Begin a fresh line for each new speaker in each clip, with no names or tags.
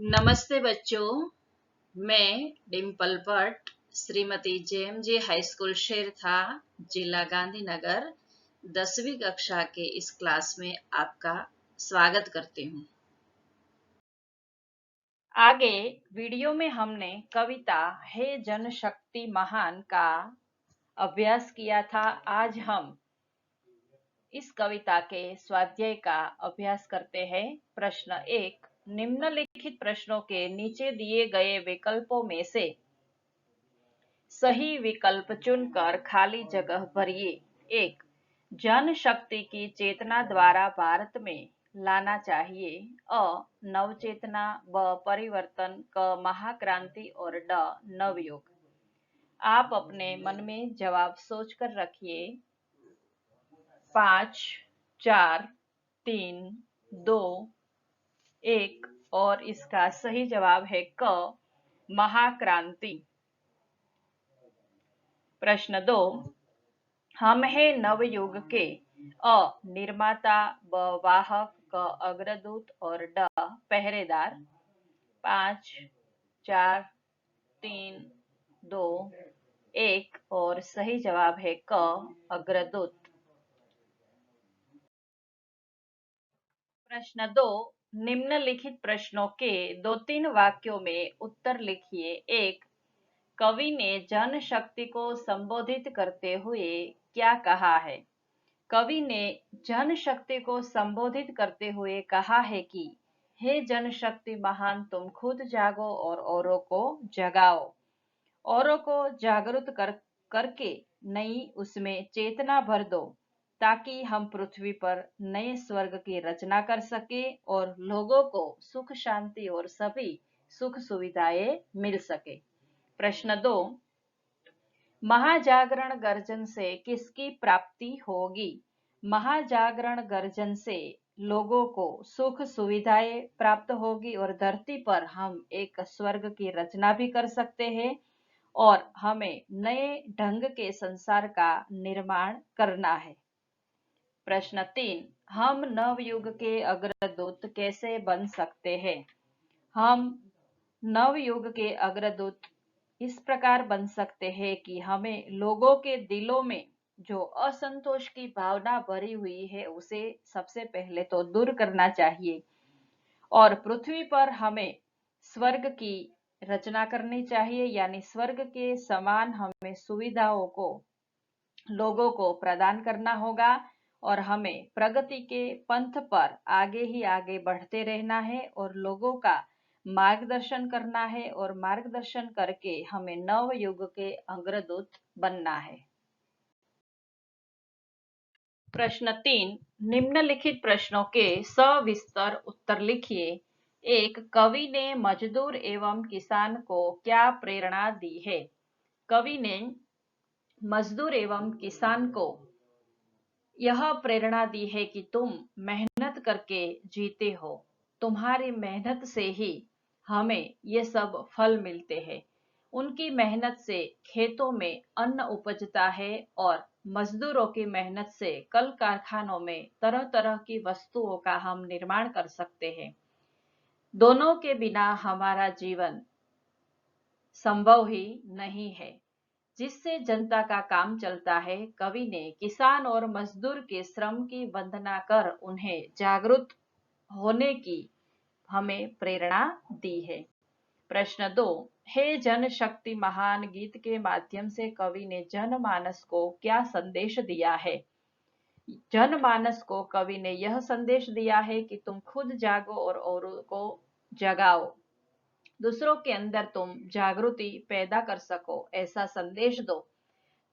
नमस्ते बच्चों, मैं डिम्पल भट्ट श्रीमती जेएमजे हाई स्कूल शेरथा, जिला गांधीनगर 10वीं कक्षा के इस क्लास में आपका स्वागत करती हूँ। आगे वीडियो में हमने कविता हे जनशक्ति महान का अभ्यास किया था। आज हम इस कविता के स्वाध्याय का अभ्यास करते हैं। प्रश्न 1, निम्नलिखित प्रश्नों के नीचे दिए गए विकल्पों में से सही विकल्प चुनकर खाली जगह भरिए। 1, जनशक्ति की चेतना द्वारा भारत में लाना चाहिए। अ, नवचेतना। ब, परिवर्तन। क, महाक्रांति और ड, नवयुग। आप अपने मन में जवाब सोचकर रखिए। 5, 4, 3, 2, 1 और इसका सही जवाब है क, महाक्रांति। प्रश्न 2, हम हैं नवयुग के। अ, निर्माता। ब, वाहक। क, अग्रदूत और ड, पहरेदार। 5, 4, 3, 2, 1 और सही जवाब है क, अग्रदूत। प्रश्न 2, निम्नलिखित प्रश्नों के 2-3 वाक्यों में उत्तर लिखिए। 1, कवि ने जनशक्ति को संबोधित करते हुए क्या कहा है? कवि ने जनशक्ति को संबोधित करते हुए कहा है कि हे जनशक्ति महान, तुम खुद जागो और औरों को जगाओ। औरों को जागृत करके नई उसमें चेतना भर दो, ताकि हम पृथ्वी पर नए स्वर्ग की रचना कर सके और लोगों को सुख शांति और सभी सुख सुविधाएं मिल सके। प्रश्न 2, महाजागरण गर्जन से किसकी प्राप्ति होगी? महाजागरण गर्जन से लोगों को सुख सुविधाएं प्राप्त होगी और धरती पर हम एक स्वर्ग की रचना भी कर सकते हैं और हमें नए ढंग के संसार का निर्माण करना है। प्रश्न 3, हम नवयुग के अग्रदूत कैसे बन सकते हैं? हम नवयुग के अग्रदूत इस प्रकार बन सकते हैं कि हमें लोगों के दिलों में जो असंतोष की भावना भरी हुई है उसे सबसे पहले तो दूर करना चाहिए और पृथ्वी पर हमें स्वर्ग की रचना करनी चाहिए, यानी स्वर्ग के समान हमें सुविधाओं को लोगों को प्रदान करना होगा और हमें प्रगति के पंथ पर आगे ही आगे बढ़ते रहना है और लोगों का मार्गदर्शन करना है और मार्गदर्शन करके हमें नव युग के अग्रदूत बनना है। प्रश्न 3, निम्नलिखित प्रश्नों के सविस्तर उत्तर लिखिए। 1, कवि ने मजदूर एवं किसान को क्या प्रेरणा दी है? कवि ने मजदूर एवं किसान को यह प्रेरणा दी है कि तुम मेहनत करके जीते हो, तुम्हारी मेहनत से ही हमें ये सब फल मिलते हैं। उनकी मेहनत से खेतों में अन्न उपजता है और मजदूरों की मेहनत से कल कारखानों में तरह तरह की वस्तुओं का हम निर्माण कर सकते हैं। दोनों के बिना हमारा जीवन संभव ही नहीं है, जिससे जनता का काम चलता है। कवि ने किसान और मजदूर के श्रम की वंदना कर उन्हें जागरूक होने की हमें प्रेरणा दी है। प्रश्न 2, हे जनशक्ति महान गीत के माध्यम से कवि ने जनमानस को क्या संदेश दिया है? जनमानस को कवि ने यह संदेश दिया है कि तुम खुद जागो और औरों को जगाओ, दूसरों के अंदर तुम जागृति पैदा कर सको, ऐसा संदेश दो।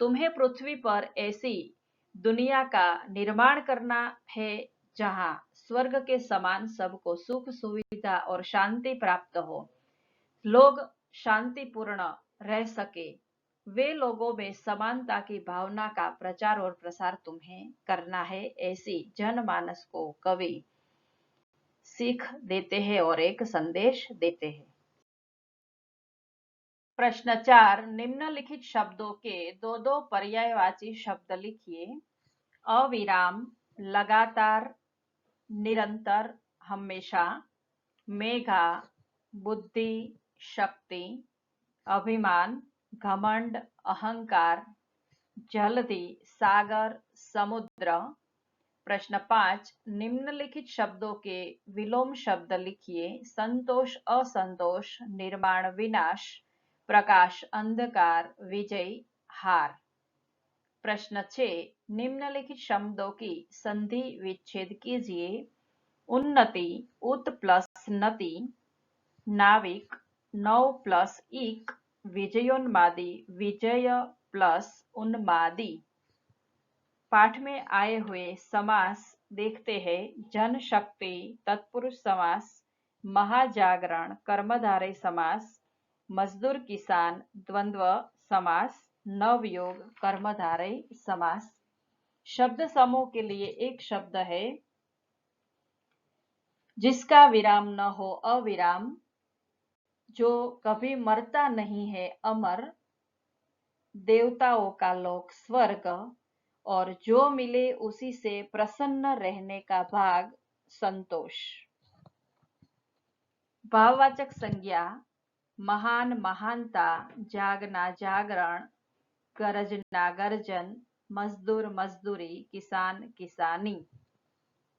तुम्हें पृथ्वी पर ऐसी दुनिया का निर्माण करना है जहां स्वर्ग के समान सबको सुख सुविधा और शांति प्राप्त हो, लोग शांतिपूर्ण रह सके, वे लोगों में समानता की भावना का प्रचार और प्रसार तुम्हें करना है। ऐसी जनमानस को कवि सीख देते हैं और एक संदेश देते हैं। प्रश्न 4, निम्नलिखित शब्दों के दो दो पर्यायवाची शब्द लिखिए। अविराम, लगातार, निरंतर, हमेशा, मेघा, बुद्धि, शक्ति, अभिमान, घमंड, अहंकार, जल्दी, सागर, समुद्र। प्रश्न 5, निम्नलिखित शब्दों के विलोम शब्द लिखिए। संतोष, असंतोष, निर्माण, विनाश, प्रकाश, अंधकार, विजय, हार। प्रश्न 6, निम्नलिखित शब्दों की संधि विच्छेद कीजिए। उन्नति, उत प्लस नति, नाविक, नौ प्लस इक, विजयोन्मादी, विजय प्लस उन्मादी। पाठ में आए हुए समास देखते हैं। जनशक्ति तत्पुरुष समास, महाजागरण कर्मधारय समास, मजदूर किसान द्वंद्व समास, नवयोग कर्मधारय समास। शब्द समूह के लिए एक शब्द है जिसका विराम न हो, अविराम, जो कभी मरता नहीं है, अमर, देवताओं का लोक स्वर्ग, और जो मिले उसी से प्रसन्न रहने का भाग, संतोष। भाववाचक संज्ञा महान, महानता, जागना, जागरण, गरजना, गर्जन, मजदूर, मजदूरी, किसान, किसानी।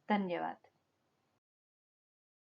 धन्यवाद।